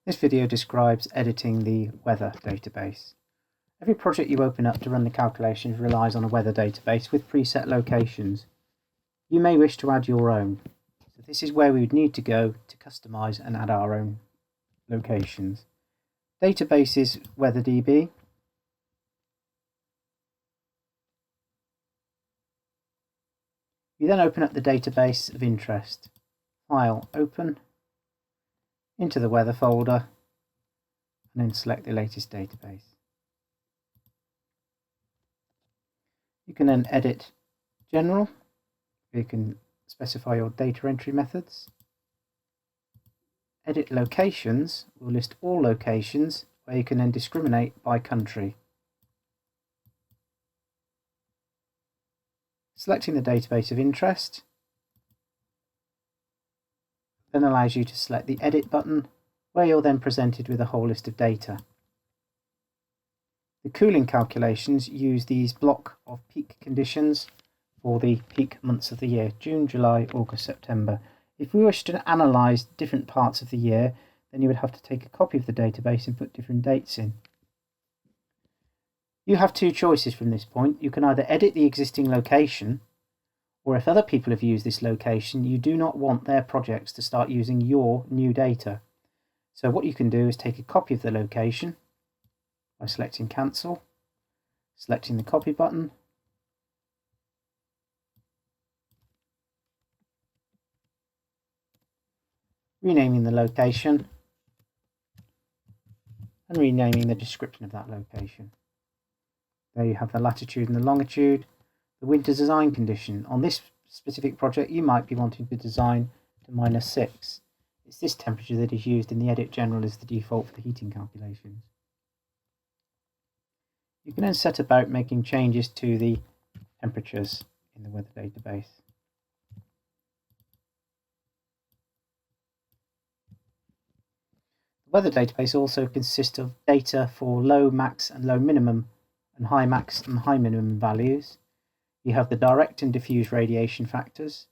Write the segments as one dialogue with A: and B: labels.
A: This video describes editing the weather database. Every project you open up to run the calculations relies on a weather database with preset locations. You may wish to add your own. So this is where we would need to go to customize and add our own locations. Database is WeatherDB. You then open up the database of interest. File, open, into the weather folder, and then select the latest database. You can then edit general. You can specify your data entry methods. Edit locations will list all locations where you can then discriminate by country. Selecting the database of interest then allows you to select the edit button, where you're then presented with a whole list of data. The cooling calculations use these block of peak conditions for the peak months of the year: June, July, August, September. If we wish to analyse different parts of the year, then you would have to take a copy of the database and put different dates in. You have two choices from this point. You can either edit the existing location, or if other people have used this location, you do not want their projects to start using your new data. So what you can do is take a copy of the location by selecting cancel, selecting the copy button, renaming the location, and renaming the description of that location. There you have the latitude and the longitude, the winter design condition. On this specific project, you might be wanting to design to -6. It's this temperature that is used in the edit general as the default for the heating calculations. You can then set about making changes to the temperatures in the weather database. The weather database also consists of data for low max and low minimum and high max and high minimum values. You have the direct and diffuse radiation factors,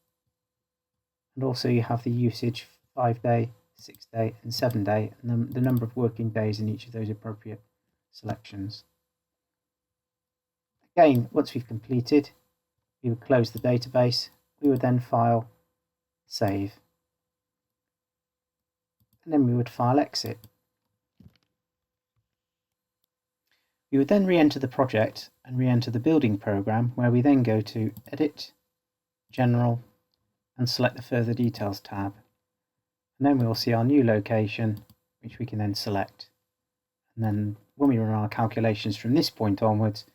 A: and also you have the usage 5-day, 6-day and 7-day, and the number of working days in each of those appropriate selections. Again, once we've completed, we would close the database. We would then file, save, and then we would file exit. We would then re-enter the project and re-enter the building program, where we then go to Edit, General, and select the Further Details tab. And then we will see our new location, which we can then select. And then when we run our calculations from this point onwards,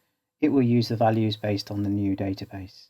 A: it will use the values based on the new database.